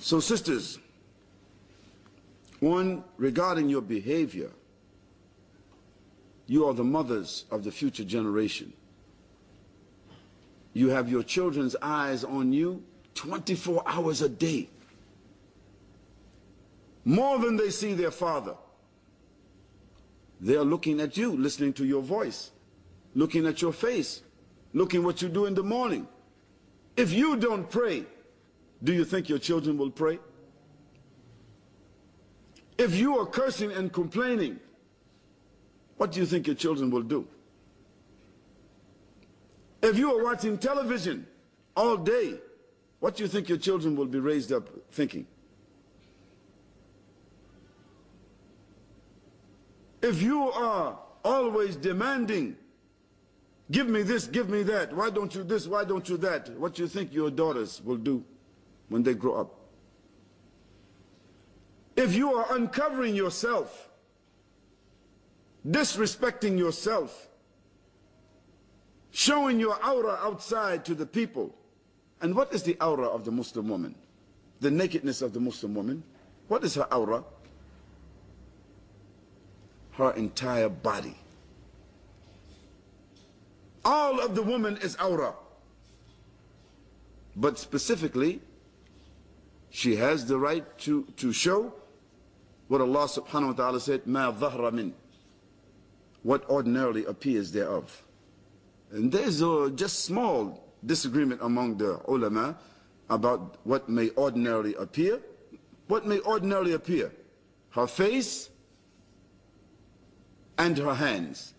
So sisters, one, regarding your behavior, you are the mothers of the future generation. You have your children's eyes on you 24 hours a day. More than they see their father. They are looking at you, listening to your voice, looking at your face, looking what you do in the morning. If you don't pray, do you think your children will pray? If you are cursing and complaining, what do you think your children will do? If you are watching television all day, what do you think your children will be raised up thinking? If you are always demanding, give me this, give me that, why don't you this, why don't you that, what do you think your daughters will do when they grow up? If you are uncovering yourself, disrespecting yourself, showing your aura outside to the people, and what is the aura of the Muslim woman? The nakedness of the Muslim woman, what is her aura? Her entire body. All of the woman is aura. But specifically, she has the right to show what Allah subhanahu wa ta'ala said, مَا ظَهْرَ مِنْ, what ordinarily appears thereof. And there's just small disagreement among the ulama about what may ordinarily appear. What may ordinarily appear? Her face and her hands.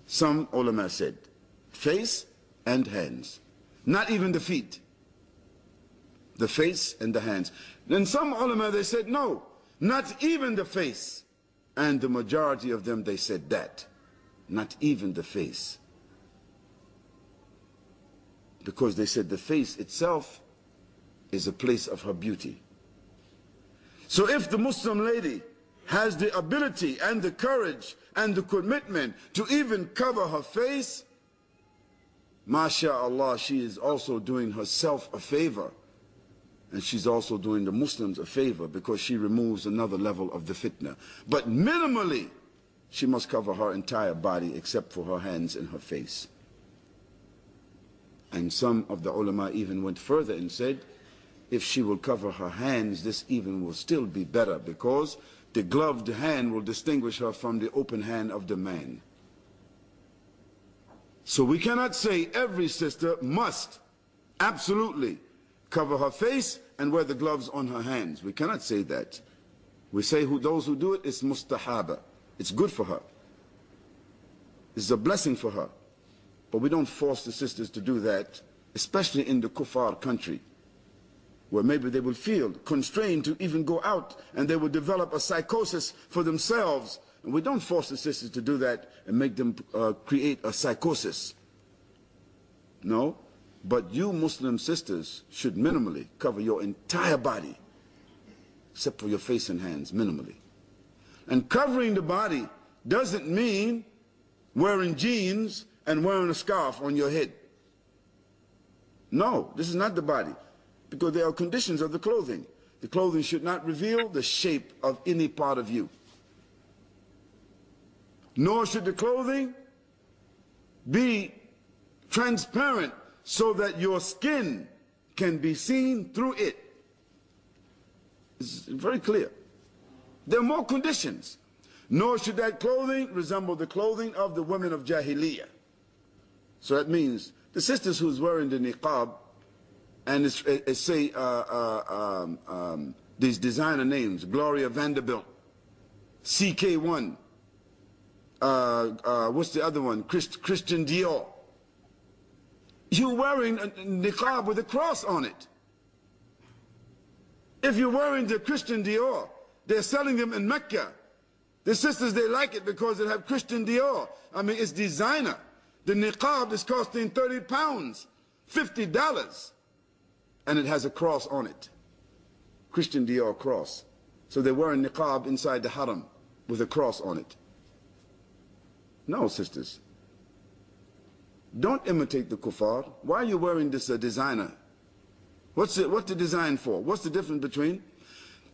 Some ulama said face and hands, not even the feet, the face and the hands. Then some ulama, they said no, not even the face, and the majority of them, they said that, not even the face, because they said the face itself is a place of her beauty. So if the Muslim lady has the ability and the courage and the commitment to even cover her face, MashaAllah, she is also doing herself a favor, and she's also doing the Muslims a favor, because she removes another level of the fitna. But minimally, she must cover her entire body except for her hands and her face. And some of the ulama even went further and said, if she will cover her hands, this even will still be better, because the gloved hand will distinguish her from the open hand of the man. So we cannot say every sister must absolutely cover her face and wear the gloves on her hands. We cannot say that. We say those who do it, it's mustahaba. It's good for her. It's a blessing for her. But we don't force the sisters to do that, especially in the kuffar country, where maybe they will feel constrained to even go out, and they will develop a psychosis for themselves. And we don't force the sisters to do that and make them create a psychosis. No. But you Muslim sisters should minimally cover your entire body, except for your face and hands, minimally. And covering the body doesn't mean wearing jeans and wearing a scarf on your head. No, this is not the body, because there are conditions of the clothing. The clothing should not reveal the shape of any part of you. Nor should the clothing be transparent so that your skin can be seen through it. It's very clear. There are more conditions. Nor should that clothing resemble the clothing of the women of Jahiliyyah. So that means the sisters who's wearing the niqab, and it's say these designer names, Gloria Vanderbilt, CK1, what's the other one, Christian Dior. You're wearing a niqab with a cross on it. If you're wearing the Christian Dior, they're selling them in Mecca. The sisters, they like it because it have Christian Dior. I mean, it's designer. The niqab is costing 30 pounds, $50. And it has a cross on it. Christian Dior cross. So they're wearing niqab inside the haram with a cross on it. No, sisters. Don't imitate the kuffar. Why are you wearing this designer? What's the design for? What's the difference between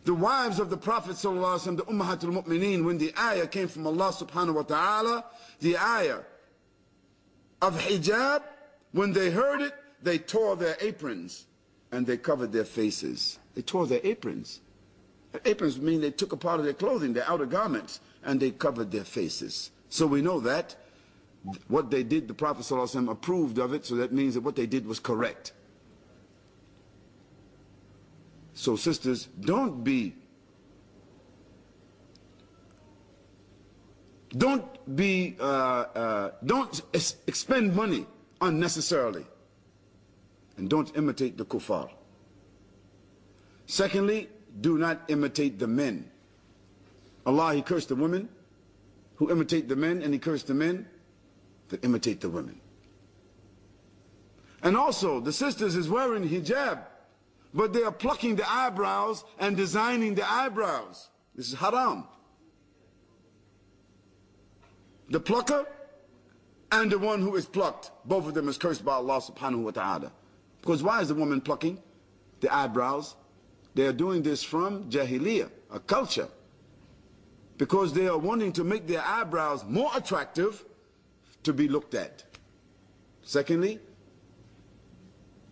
the wives of the Prophet ﷺ, the Ummahatul Mu'mineen, when the ayah came from Allah subhanahu wa ta'ala, the ayah of hijab, when they heard it, they tore their aprons and they covered their faces. They tore their aprons. Aprons mean they took a part of their clothing, their outer garments, and they covered their faces. So we know that what they did, the Prophet ﷺ approved of it, so that means that what they did was correct. So sisters, don't expend money unnecessarily, and don't imitate the kuffar. Secondly, do not imitate the men. Allah, He cursed the women who imitate the men, and He cursed the men that imitate the women. And also, the sisters is wearing hijab, but they are plucking the eyebrows and designing the eyebrows. This is haram. The plucker and the one who is plucked, both of them is cursed by Allah subhanahu wa ta'ala. Because why is the woman plucking the eyebrows? They are doing this from jahiliyyah, a culture, because they are wanting to make their eyebrows more attractive to be looked at. Secondly,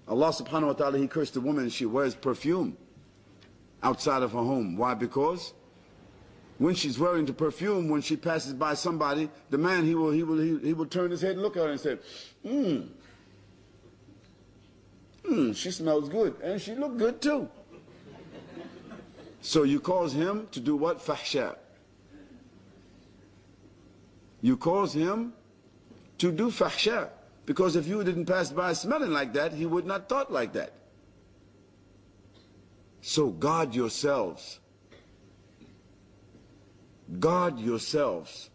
Allah subhanahu wa ta'ala, He cursed the woman, she wears perfume outside of her home. Why? Because when she's wearing the perfume, when she passes by somebody, the man, he will turn his head and look at her and say, she smells good, and she look good too. So you cause him to do what? Fahsha. You cause him to do fahsha. Because if you didn't pass by smelling like that, he would not thought like that. So guard yourselves. Guard yourselves.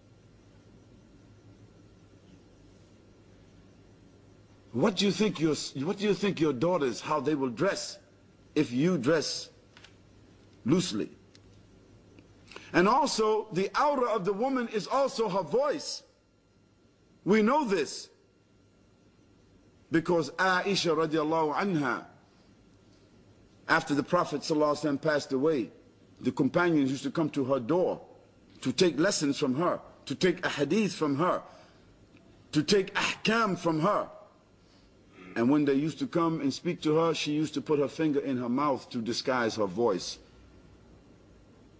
What do you think your daughters, how they will dress if you dress loosely? And also, the aura of the woman is also her voice. We know this because Aisha radiallahu anha, after the Prophet ﷺ passed away, the companions used to come to her door to take lessons from her, to take a hadith from her, to take ahkam from her. And when they used to come and speak to her, she used to put her finger in her mouth to disguise her voice.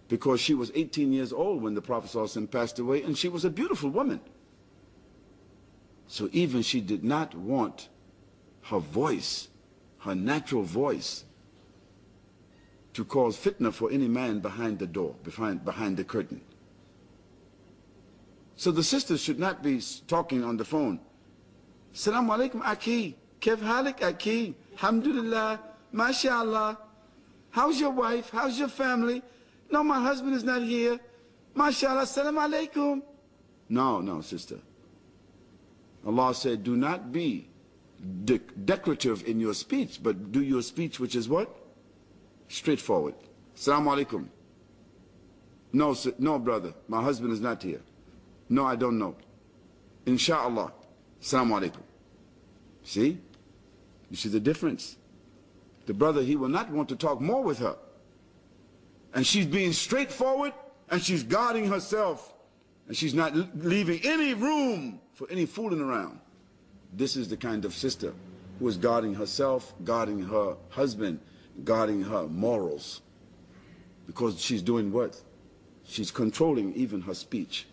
Because she was 18 years old when the Prophet ﷺ passed away, and she was a beautiful woman. So even she did not want her voice, her natural voice, to cause fitna for any man behind the door, behind the curtain. So the sisters should not be talking on the phone. Assalamu alaikum aki, kef halik aki, alhamdulillah, mashallah. How's your wife? How's your family? No, my husband is not here. Mashallah, assalamu alaikum. No, sister. Allah said, do not be decorative in your speech, but do your speech which is what? Straightforward. Assalamu alaikum. No, brother, my husband is not here. No, I don't know. Insha'Allah. Assalamu alaikum. See? You see the difference? The brother, he will not want to talk more with her. And she's being straightforward, and she's guarding herself, and she's not leaving any room for any fooling around. This is the kind of sister who is guarding herself, guarding her husband, guarding her morals. Because she's doing what? She's controlling even her speech.